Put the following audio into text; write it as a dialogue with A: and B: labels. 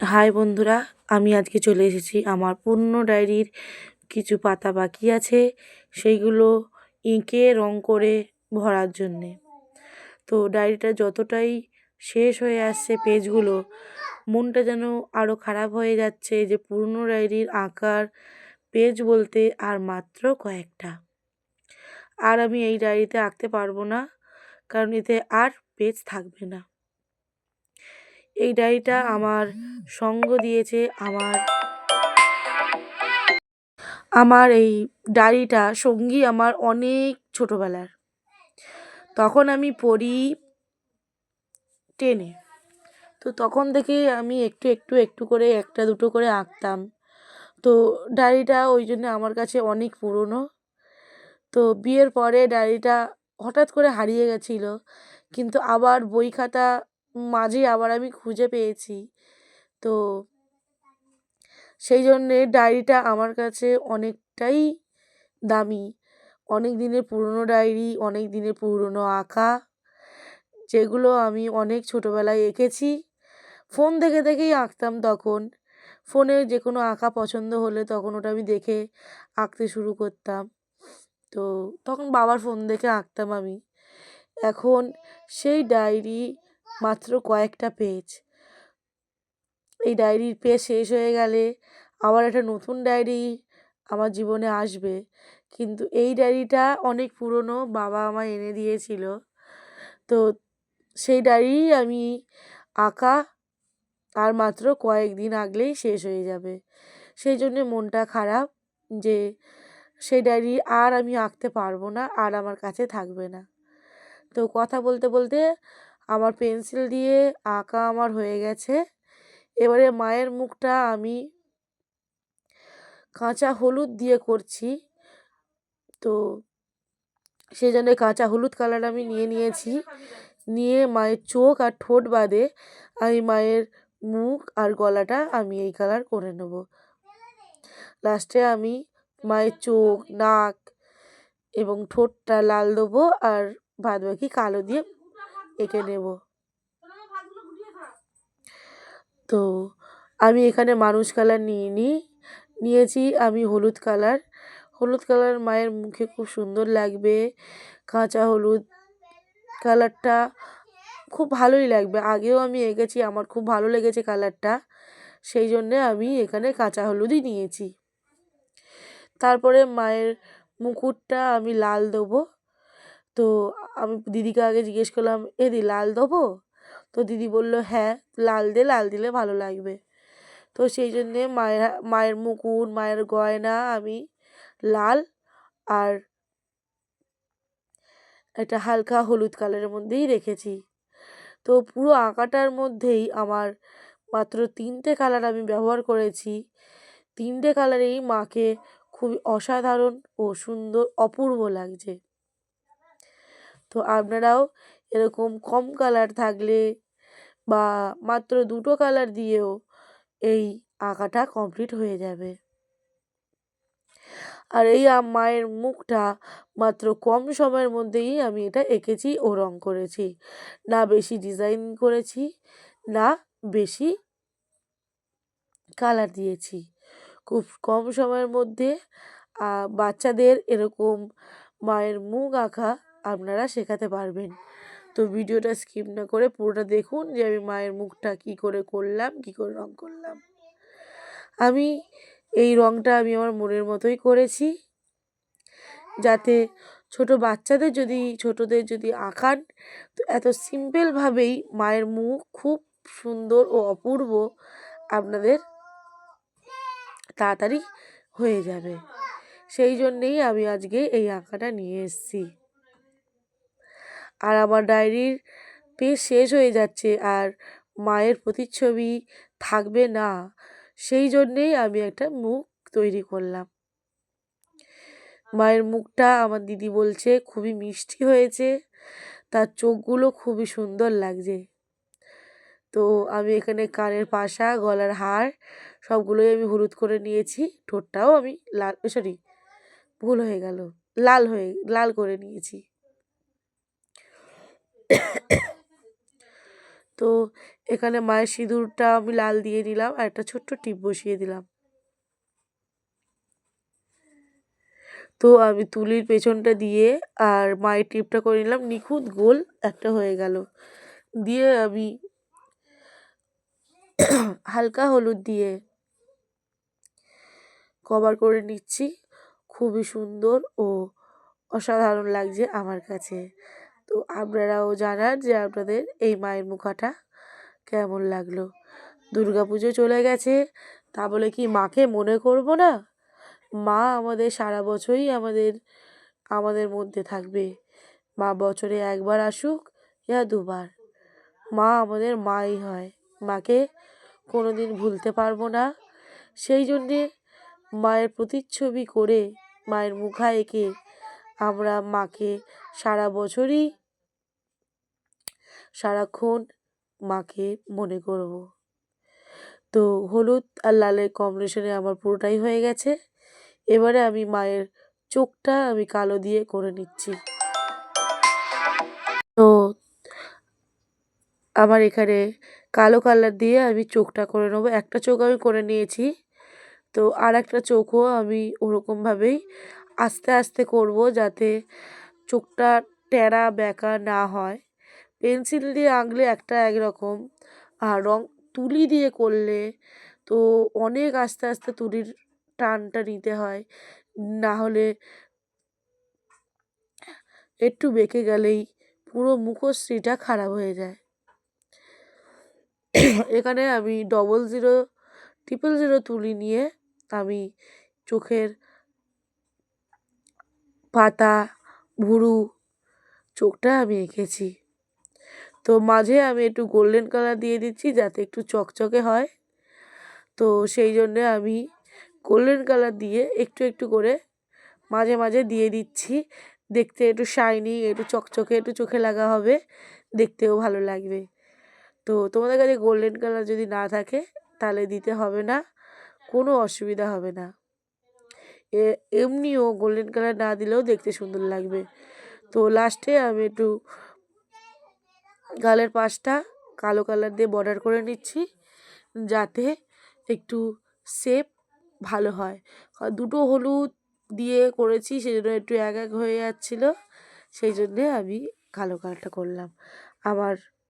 A: High বন্ধুরা, আমি আজকে চলে এসেছি আমার পূর্ণ ডায়েরির কিছু পাতা বাকি আছে সেইগুলো ইঁকে রং করে ভরার জন্যে। তো ডায়েরিটা যতটাই শেষ হয়ে আসছে পেজগুলো, মনটা যেন আরও খারাপ হয়ে যাচ্ছে যে পুরনো ডায়েরির আঁকার পেজ বলতে আর মাত্র কয়েকটা। আর আমি এই ডায়েরিতে আঁকতে পারবো না, কারণ এতে আর পেজ থাকবে না। এই ডায়েরিটা আমার সঙ্গ দিয়েছে আমার এই ডায়েরিটা সঙ্গী আমার অনেক ছোটোবেলার। তখন আমি পড়ি 10-এ। তো তখন থেকে আমি একটু একটু একটু করে একটা দুটো করে আঁকতাম। তো ডায়েরিটা ওই জন্য আমার কাছে অনেক পুরনো। তো বিয়ের পরে ডায়েরিটা হঠাৎ করে হারিয়ে গেছিলো, কিন্তু আবার বই খাতা মাঝে আবার আমি খুঁজে পেয়েছি। তো সেই জন্যে ডায়েরিটা আমার কাছে অনেকটাই দামি। অনেক দিনের পুরনো ডায়েরি, অনেক দিনের পুরনো আঁকা, যেগুলো আমি অনেক ছোটোবেলায় এঁকেছি। ফোন দেখে দেখেই আঁকতাম তখন। ফোনে যে কোনো আঁকা পছন্দ হলে তখন ওটা আমি দেখে আঁকতে শুরু করতাম। তো তখন বাবার ফোন দেখে আঁকতাম আমি। এখন সেই ডায়েরি মাত্র কয়েকটা পেজ। এই ডায়েরির পেজ শেষ হয়ে গেলে আবার একটা নতুন ডায়েরি আমার জীবনে আসবে, কিন্তু এই ডায়েরিটা অনেক পুরনো, বাবা আমায় এনে দিয়েছিল। তো সেই ডায়েরি আমি আঁকা আর মাত্র কয়েকদিন আগলেই শেষ হয়ে যাবে। সেই জন্যে মনটা খারাপ যে সেই ডায়েরি আর আমি আঁকতে পারবো না, আর আমার কাছে থাকবে না। তো কথা বলতে বলতে আমার পেন্সিল দিয়ে আঁকা আমার হয়ে গেছে। এবারে মায়ের মুখটা আমি কাঁচা হলুদ দিয়ে করছি। তো সেই জন্য কাঁচা হলুদ কালার আমি নিয়েছি। নিয়ে মায়ের চোখ আর ঠোঁট বাদে আমি মায়ের মুখ আর গলাটা আমি এই কালার করে নেব। লাস্টে আমি মায়ের চোখ, নাক এবং ঠোঁটটা লাল দেবো, আর বাদ বাকি কালো দিয়ে এঁকে নেব। তো আমি এখানে মানুষ কালার নিয়েছি আমি হলুদ কালার মায়ের মুখে খুব সুন্দর লাগবে। কাঁচা হলুদ কালারটা খুব ভালোই লাগবে। আগেও আমি এঁকেছি, আমার খুব ভালো লেগেছে কালারটা, সেই জন্যে আমি এখানে কাঁচা হলুদই নিয়েছি। তারপরে মায়ের মুকুটটা আমি লাল দেবো। তো আমি দিদিকে আগে জিজ্ঞেস করলাম, দি লাল দেবো? তো দিদি বলল, হ্যাঁ লাল দিলে ভালো লাগবে। তো সেই জন্যে মায়ের মুকুট, মায়ের গয়না আমি লাল আর একটা হালকা হলুদ কালারের মধ্যেই রেখেছি। তো পুরো আঁকাটার মধ্যেই আমার মাত্র 3টে কালার আমি ব্যবহার করেছি। 3টে কালারেই মাকে খুবই অসাধারণ ও সুন্দর অপূর্ব লাগছে। তো আপনারাও এরকম কম কালার থাকলে বা মাত্র 2টো কালার দিয়েও এই আঁকাটা কমপ্লিট হয়ে যাবে। আর এই মায়ের মুখটা মাত্র কম সময়ের মধ্যেই আমি এটা এঁকেছি ও রং করেছি। না বেশি ডিজাইন করেছি, না বেশি কালার দিয়েছি। খুব কম সময়ের মধ্যে বাচ্চাদের এরকম মায়ের মুখ আঁকা আপনারা শেখাতে পারবেন। তো ভিডিওটা স্কিপ না করে পুরোটা দেখুন যে আমি মায়ের মুখটা কী করে করলাম, কী করে রং করলাম। আমি এই রংটা আমি আমার মনের মতোই করেছি, যাতে ছোটদের যদি আঁকান তো এত সিম্পলভাবেই মায়ের মুখ খুব সুন্দর ও অপূর্ব আপনাদের তাড়াতাড়ি হয়ে যাবে। সেই জন্যেই আমি আজকে এই আঁকাটা নিয়ে এসেছি। আর আমার ডায়েরির পেজ শেষ হয়ে যাচ্ছে আর মায়ের প্রতিচ্ছবি থাকবে না, সেই জন্যেই আমি একটা মুখ তৈরি করলাম। মায়ের মুখটা আমার দিদি বলছে খুবই মিষ্টি হয়েছে, তার চোখগুলো খুবই সুন্দর লাগছে। তো আমি এখানে কানের পাশা, গলার হার সবগুলোই আমি হলুদ করে নিয়েছি। ঠোঁটটাও আমি ভুল হয়ে গেল, লাল করে নিয়েছি। তো এখানে মায়ের সিঁদুরটা আমি লাল দিয়ে নিলাম আর একটা ছোট্ট টিপ বসিয়ে দিলাম। তো আমি তুলির পেছনটা দিয়ে আর মায়ের টিপটা করে নিলাম, নিখুঁত গোল একটা হয়ে গেল। দিয়ে আমি হালকা হলুদ দিয়ে কভার করে নিচ্ছি। খুবই সুন্দর ও অসাধারণ লাগছে আমার কাছে। তো আপনারাও জানান যে আপনাদের এই মায়ের মুখাটা কেমন লাগলো। দুর্গাপুজো চলে গেছে, তা বলে কি মাকে মনে করব না? মা আমাদের সারা বছরই আমাদের মধ্যে থাকবে। মা বছরে একবার আসুক ইয়া দুবার, মা আমাদের মাই হয়। মাকে কোনো দিন ভুলতে পারবো না। সেই জন্যে মায়ের প্রতিচ্ছবি করে, মায়ের মুখা এঁকে আমরা মাকে সারা বছরই সারাক্ষণ মাকে মনে করব। তো হলুদ আর লালের কম্বিনেশনে আমার পুরোটাই হয়ে গেছে। এবারে আমি মায়ের চোখটা আমি কালো দিয়ে করে নিচ্ছি। তো আমার এখানে কালো কালার দিয়ে আমি চোখটা করে নেবো। একটা চোখ আমি করে নিয়েছি, তো আর একটা চোখও আমি ওরকমভাবেই আস্তে আস্তে করব, যাতে চোখটা টেরা বেঁকা না হয়। পেন্সিল দিয়ে আঁকলে একটা একরকম, আর তুলি দিয়ে করলে তো অনেক আস্তে আস্তে তুলির টানটা নিতে হয়, না হলে একটু বেঁকে গেলেই পুরো মুখশ্রীটা খারাপ হয়ে যায়। এখানে আমি 0000 তুলি নিয়ে আমি চোখের পাতা, ভুরু, চোখটা আমি এঁকেছি। তো মাঝে আমি একটু গোল্ডেন কালার দিয়ে দিচ্ছি যাতে একটু চকচকে হয়। তো সেই জন্যে আমি গোল্ডেন কালার দিয়ে একটু একটু করে মাঝে মাঝে দিয়ে দিচ্ছি। দেখতে একটু শাইনি, একটু চকচকে, একটু চোখে লাগা হবে, দেখতেও ভালো লাগবে। তো তোমাদের কাছে গোল্ডেন কালার যদি না থাকে তাহলে দিতে হবে না, কোনো অসুবিধা হবে না। এমনিও গোল্ডেন কালার না দিলেও দেখতে সুন্দর লাগবে। তো লাস্টে আমি একটু গালের পাশটা কালো কালার দিয়ে বর্ডার করে নিচ্ছি, যাতে একটু শেপ ভালো হয়। দুটো হলুদ দিয়ে করেছি, সেই জন্য একটু এক এক হয়ে যাচ্ছিলো, সেই জন্যে আমি কালো কালারটা করলাম। আমার